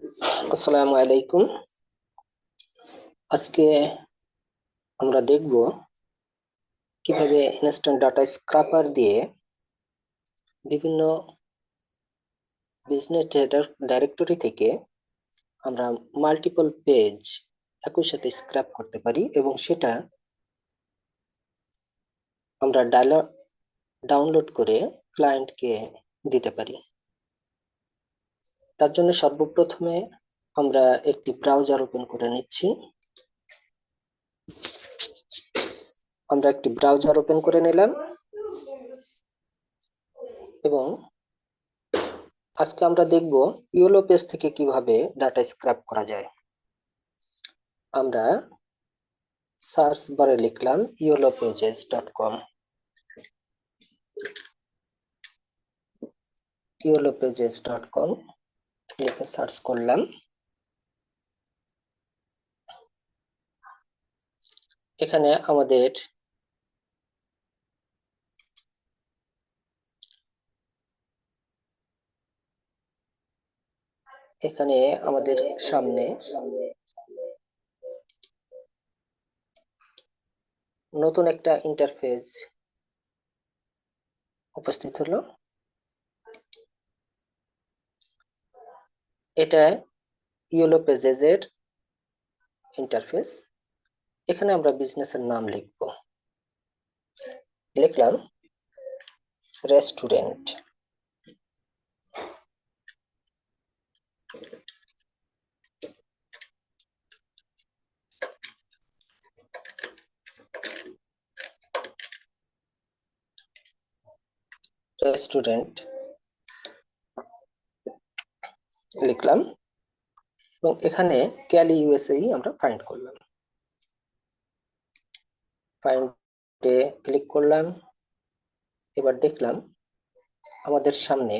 আসসালামু আলাইকুম। আজকে আমরা দেখব কিভাবে ইনস্ট্যান্ট ডাটা স্ক্রাপার দিয়ে বিভিন্ন বিজনেস ডাইরেক্টরি থেকে আমরা মাল্টিপল পেজ একই সাথে স্ক্র্যাপ করতে পারি এবং সেটা আমরা ডাউনলোড করে ক্লায়েন্টকে দিতে পারি। তার জন্য সর্বপ্রথমে আমরা একটি ব্রাউজার ওপেন করে নিচ্ছি। আমরা একটি ব্রাউজার ওপেন করে নিলাম এবং আজকে আমরা দেখব ইয়েলো পেজ থেকে কিভাবে ডাটা স্ক্র্যাপ করা যায়। আমরা সার্চ বারে লিখলাম yellowpages.com, yellowpages.com লিখে সার্চ করলাম। এখানে আমাদের সামনে নতুন একটা ইন্টারফেস উপস্থিত হলো। এটা ইয়েলো পেজেস এর ইন্টারফেস। এখানে আমরা বিজনেসের নাম লিখলাম রেস্টুরেন্ট। রেস্টুরেন্ট লিখলাম এবং এখানে ক্যালি ইউএসএ আমরা ফাইন্ড করলাম। ফাইন্ডে ক্লিক করলাম। এবার দেখলাম আমাদের সামনে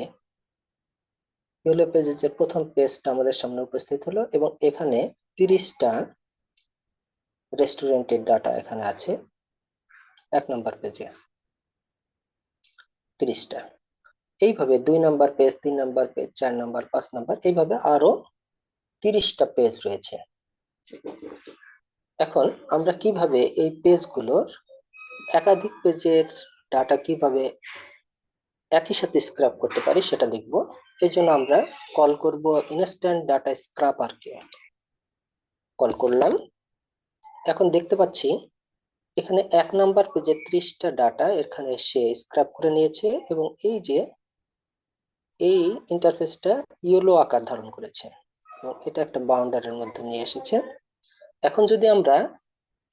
ইয়েলো পেজেস এর প্রথম পেজটা আমাদের সামনে উপস্থিত হলো এবং এখানে 30টা রেস্টুরেন্টের ডাটা এখানে আছে। 1 নম্বর পেজে 30টা। এইভাবে 2 নম্বর পেজ, 3 নম্বর পেজ, 4 নম্বর, 5 নম্বর, এইভাবে আরো 30টা পেজ রয়েছে। এখন আমরা কিভাবে এই পেজগুলোর একাধিক পেজের ডাটা কিভাবে একই সাথে স্ক্র্যাপ করতে পারি সেটা দেখব। এই জন্য আমরা কল করব ইনস্ট্যান্ট ডাটা স্ক্র্যাপারকে। কল করলাম। এখন দেখতে পাচ্ছি এখানে 1 নম্বর পেজে 30টা ডাটা এখানে সে স্ক্র্যাপ করে নিয়েছে এবং এই ইন্টারফেসটা ইয়েলো আকার ধারণ করেছে এবং এটা একটা বাউন্ডারির মধ্যে নিয়ে এসেছে। এখন যদি আমরা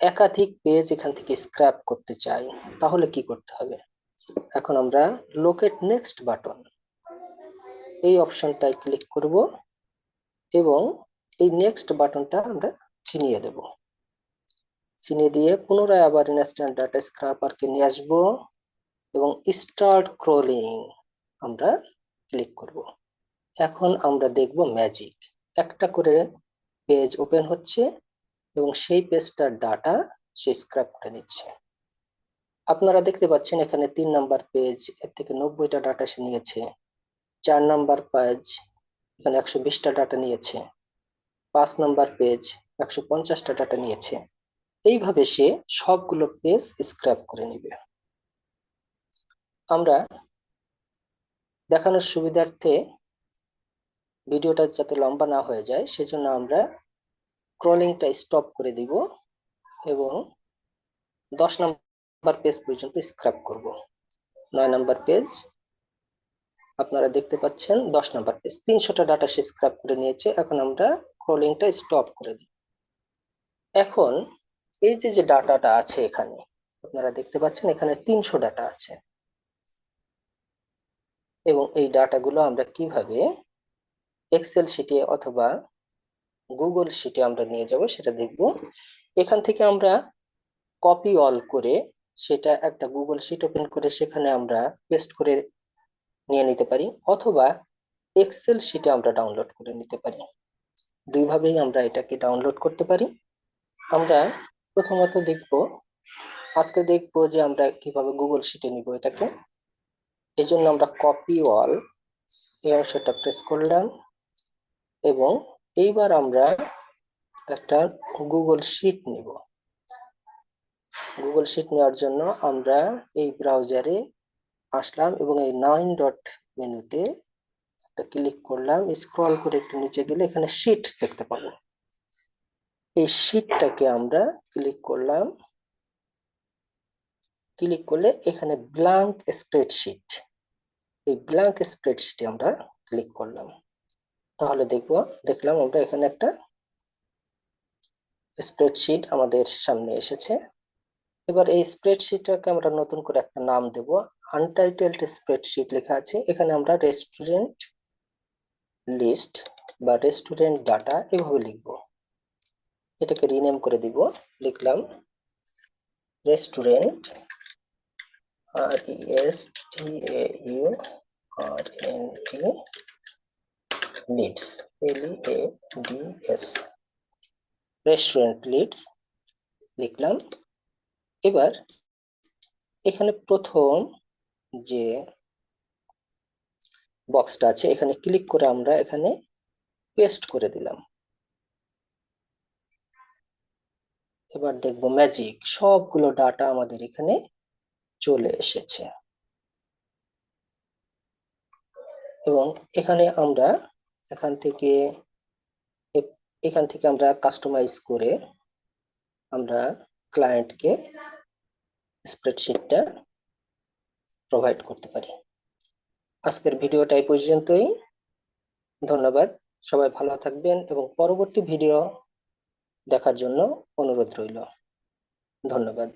একাধিক পেজ এখান থেকে স্ক্র্যাপ করতে চাই তাহলে কি করতে হবে? এখন আমরা লোকেট নেক্সট বাটন এই অপশনটায় ক্লিক করব এবং এই নেক্সট বাটনটা আমরা চিনিয়ে দেব। চিনিয়ে দিয়ে পুনরায় আবার ইনস্ট্যান্ট ডাটা স্ক্র্যাপারকে নিয়ে আসব এবং স্টার্ট ক্রলিং আমরা ক্লিক করব। এখন আমরা দেখব ম্যাজিক। একটা করে পেজ ওপেন হচ্ছে এবং সেই পেজটার ডাটা সে স্ক্র্যাপ করে নিচ্ছে। আপনারা দেখতে পাচ্ছেন এখানে 3 নম্বর পেজ, এর থেকে 90টা ডাটা সে নিয়েছে। 4 নম্বর পেজ, এখানে 120টা ডাটা নিয়েছে। 5 নম্বর পেজ, 150টা ডাটা নিয়েছে। এইভাবে সে সবগুলো পেজ স্ক্র্যাপ করে নিবে। আমরা দেখানোর সুবিধার্থে ভিডিওটা যাতে লম্বা না হয়ে যায় সেজন্য আমরা স্ক্রলিংটা স্টপ করে দিব এবং 10 নম্বর পেজ পর্যন্ত স্ক্র্যাপ করব। 9 নম্বর পেজ, আপনারা দেখতে পাচ্ছেন 10 নম্বর পেজ, 300টা ডাটা সে স্ক্র্যাপ করে নিয়েছে। এখন আমরা স্ক্রলিংটা স্টপ করে দিই। এখন এই যে ডাটাটা আছে এখানে আপনারা দেখতে পাচ্ছেন এখানে 300 ডাটা আছে এবং এই ডাটাগুলো আমরা কিভাবে এক্সেল শিটে অথবা গুগল শিটে আমরা নিয়ে যাব সেটা দেখব। এখান থেকে আমরা কপি অল করে সেটা একটা গুগল শিট ওপেন করে সেখানে আমরা পেস্ট করে নিয়ে নিতে পারি অথবা এক্সেল শিটে আমরা ডাউনলোড করে নিতে পারি। দুইভাবেই আমরা এটাকে ডাউনলোড করতে পারি। আমরা প্রথমত আজকে দেখব যে আমরা কিভাবে গুগল শিটে নিব এটাকে। এই জন্য আমরা কপি অল এই অংশটা প্রেস করলাম এবং এইবার আমরা একটা গুগল শিট নিব। গুগল শিট নেওয়ার জন্য আমরা এই ব্রাউজারে আসলাম এবং এই 9 ডট মেনুতে একটা ক্লিক করলাম, স্ক্রল করে একটু নিচে গেলে এখানে শিট দেখতে পাবো। এই শিটটাকে আমরা ক্লিক করলাম, ক্লিক করলে এখানে ব্ল্যাঙ্ক স্প্রেডশিট, এই ব্ল্যাঙ্ক স্প্রেডশিটে আমরা ক্লিক করলাম। তাহলে দেখলাম আমরা এখানে একটা স্প্রেডশিট আমাদের সামনে এসেছে। এবার এই স্প্রেডশিটটাকে আমরা নতুন করে একটা নাম দেব, আনটাইটেলড স্প্রেডশিট লেখা আছে। এখানে আমরা রেস্টুরেন্ট লিস্ট বা রেস্টুরেন্ট ডাটা এভাবে লিখব। এটাকে রিনেম করে দিব, লিখলাম restaurant, RESTAURNT leads, LEADS, restaurant leads লিখলাম। এবার এখানে প্রথম যে বক্সটা আছে এখানে ক্লিক করে আমরা এখানে পেস্ট করে দিলাম। এবার দেখব ম্যাজিক, সবগুলো ডাটা আমাদের এখানে চলে এসেছে। এবং এখানে আমরা এখান থেকে আমরা কাস্টমাইজ করে আমরা ক্লায়েন্টকে স্প্রেডশিটটা প্রোভাইড করতে পারি। আজকের ভিডিওটা এই পর্যন্তই। ধন্যবাদ, সবাই ভালো থাকবেন এবং পরবর্তী ভিডিও দেখার জন্য অনুরোধ রইল। ধন্যবাদ।